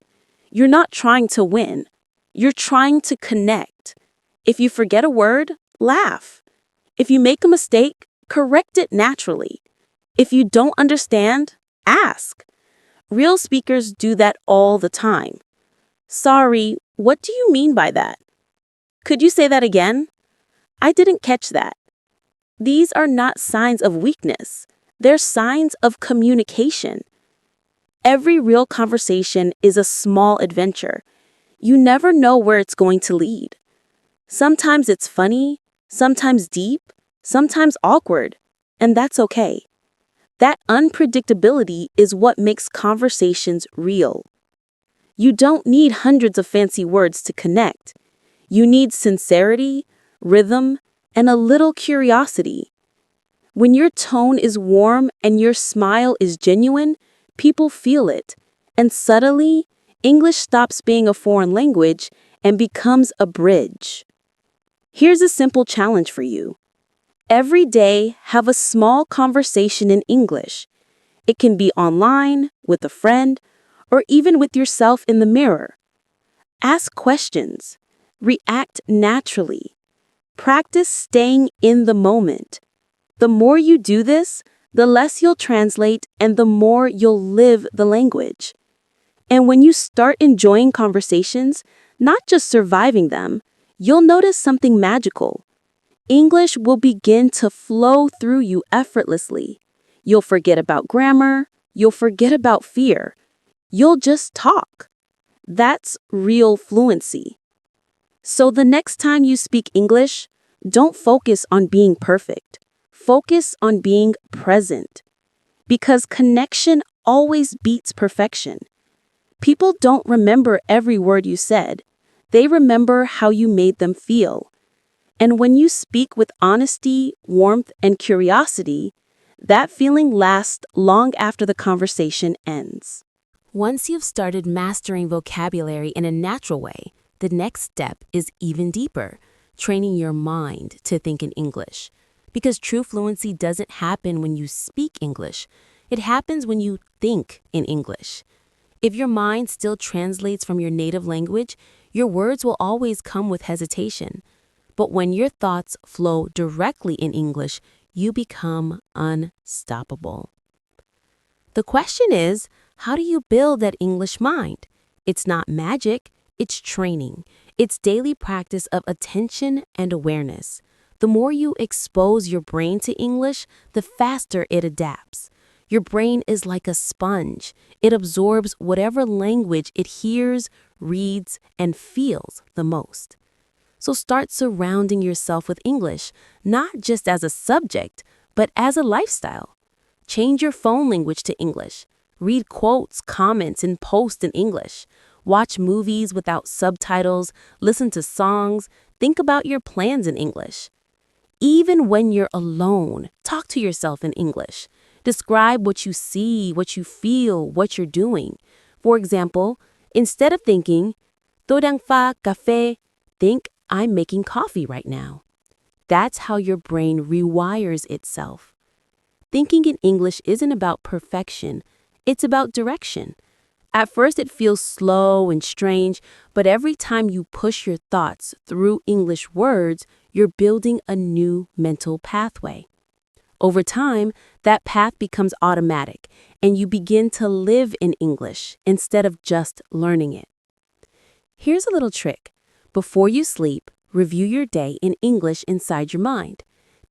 S2: You're not trying to win, you're trying to connect. If you forget a word, laugh. If you make a mistake, correct it naturally. If you don't understand, ask. Real speakers do that all the time. "Sorry, what do you mean by that? Could you say that again? I didn't catch that." These are not signs of weakness. They're signs of communication. Every real conversation is a small adventure. You never know where it's going to lead. Sometimes it's funny, sometimes deep, sometimes awkward, and that's okay. That unpredictability is what makes conversations real. You don't need hundreds of fancy words to connect. You need sincerity, rhythm, and a little curiosity. When your tone is warm and your smile is genuine, people feel it. And suddenly, English stops being a foreign language and becomes a bridge. Here's a simple challenge for you. Every day, have a small conversation in English. It can be online, with a friend, or even with yourself in the mirror. Ask questions. React naturally. Practice staying in the moment. The more you do this, the less you'll translate and the more you'll live the language. And when you start enjoying conversations, not just surviving them, you'll notice something magical. English will begin to flow through you effortlessly. You'll forget about grammar. You'll forget about fear. You'll just talk. That's real fluency. So the next time you speak English, don't focus on being perfect. Focus on being present. Because connection always beats perfection. People don't remember every word you said. They remember how you made them feel. And when you speak with honesty, warmth, and curiosity, that feeling lasts long after the conversation ends.
S1: Once you've started mastering vocabulary in a natural way, the next step is even deeper, training your mind to think in English. Because true fluency doesn't happen when you speak English, it happens when you think in English. If your mind still translates from your native language, your words will always come with hesitation. But when your thoughts flow directly in English, you become unstoppable. The question is, how do you build that English mind? It's not magic, it's training. It's daily practice of attention and awareness. The more you expose your brain to English, the faster it adapts. Your brain is like a sponge. It absorbs whatever language it hears, reads, and feels the most. So start surrounding yourself with English, not just as a subject, but as a lifestyle. Change your phone language to English. Read quotes, comments, and posts in English. Watch movies without subtitles, listen to songs, think about your plans in English. Even when you're alone, talk to yourself in English. Describe what you see, what you feel, what you're doing. For example, instead of thinking, "Tôi đang pha cà phê," think, "I'm making coffee right now." That's how your brain rewires itself. Thinking in English isn't about perfection, it's about direction. At first, it feels slow and strange, but every time you push your thoughts through English words, you're building a new mental pathway. Over time, that path becomes automatic, and you begin to live in English instead of just learning it. Here's a little trick. Before you sleep, review your day in English inside your mind.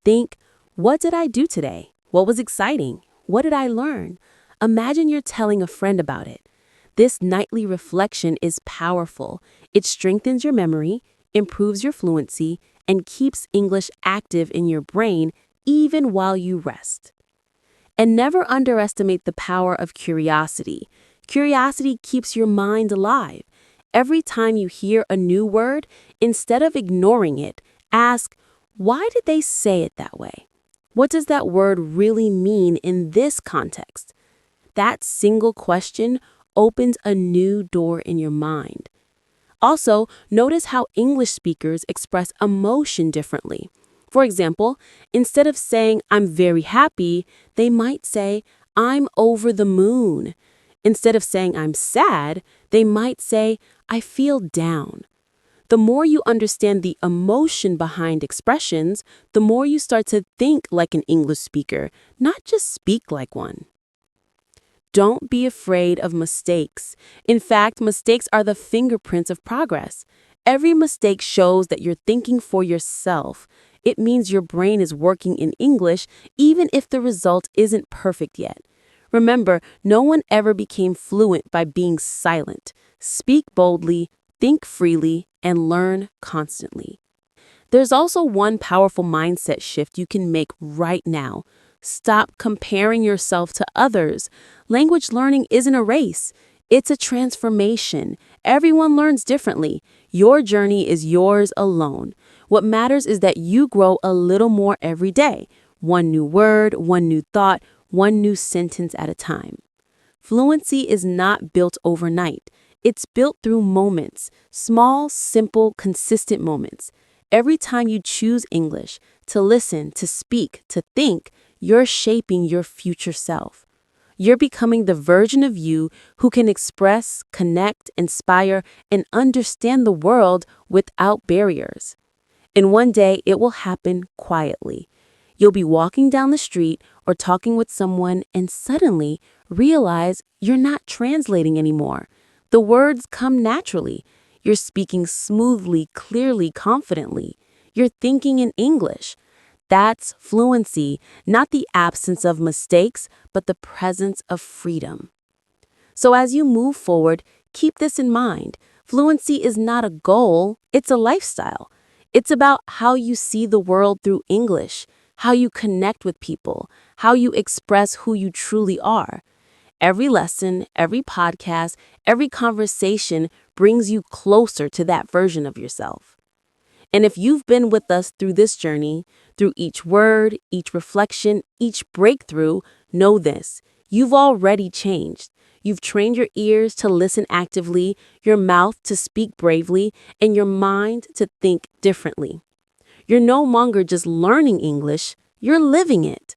S1: Think, what did I do today? What was exciting? What did I learn? Imagine you're telling a friend about it. This nightly reflection is powerful. It strengthens your memory, improves your fluency, and keeps English active in your brain even while you rest. And never underestimate the power of curiosity. Curiosity keeps your mind alive. Every time you hear a new word, instead of ignoring it, ask, why did they say it that way? What does that word really mean in this context? That single question opens a new door in your mind. Also, notice how English speakers express emotion differently. For example, instead of saying, "I'm very happy," they might say, "I'm over the moon." Instead of saying, "I'm sad," they might say, "I feel down." The more you understand the emotion behind expressions, the more you start to think like an English speaker, not just speak like one. Don't be afraid of mistakes. In fact, mistakes are the fingerprints of progress. Every mistake shows that you're thinking for yourself. It means your brain is working in English, even if the result isn't perfect yet. Remember, no one ever became fluent by being silent. Speak boldly, think freely, and learn constantly. There's also one powerful mindset shift you can make right now. Stop comparing yourself to others. Language learning isn't a race. It's a transformation. Everyone learns differently. Your journey is yours alone. What matters is that you grow a little more every day. One new word, one new thought, one new sentence at a time. Fluency is not built overnight. It's built through moments, small, simple, consistent moments. Every time you choose English, to listen, to speak, to think, you're shaping your future self. You're becoming the version of you who can express, connect, inspire, and understand the world without barriers. And one day it will happen quietly. You'll be walking down the street or talking with someone and suddenly realize you're not translating anymore. The words come naturally. You're speaking smoothly, clearly, confidently. You're thinking in English. That's fluency, not the absence of mistakes, but the presence of freedom. So as you move forward, keep this in mind. Fluency is not a goal, it's a lifestyle. It's about how you see the world through English, how you connect with people, how you express who you truly are. Every lesson, every podcast, every conversation brings you closer to that version of yourself. And if you've been with us through this journey, through each word, each reflection, each breakthrough, know this: you've already changed. You've trained your ears to listen actively, your mouth to speak bravely, and your mind to think differently. You're no longer just learning English, you're living it.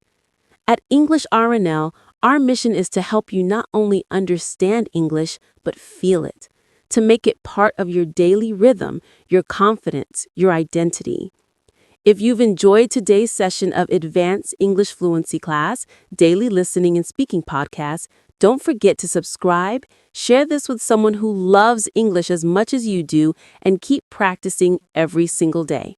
S1: At English RNL, our mission is to help you not only understand English, but feel it, to make it part of your daily rhythm, your confidence, your identity. If you've enjoyed today's session of Advanced English Fluency Class, Daily Listening and Speaking Podcast, don't forget to subscribe, share this with someone who loves English as much as you do, and keep practicing every single day.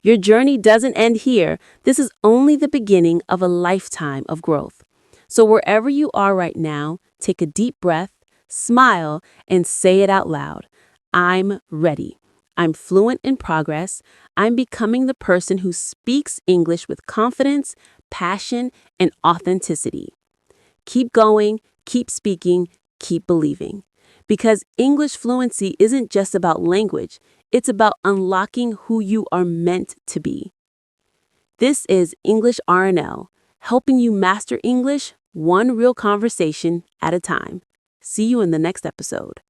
S1: Your journey doesn't end here. This is only the beginning of a lifetime of growth. So wherever you are right now, take a deep breath, smile, and say it out loud. I'm ready. I'm fluent in progress. I'm becoming the person who speaks English with confidence, passion, and authenticity. Keep going, keep speaking, keep believing. Because English fluency isn't just about language, it's about unlocking who you are meant to be. This is English RNL, helping you master English one real conversation at a time. See you in the next episode.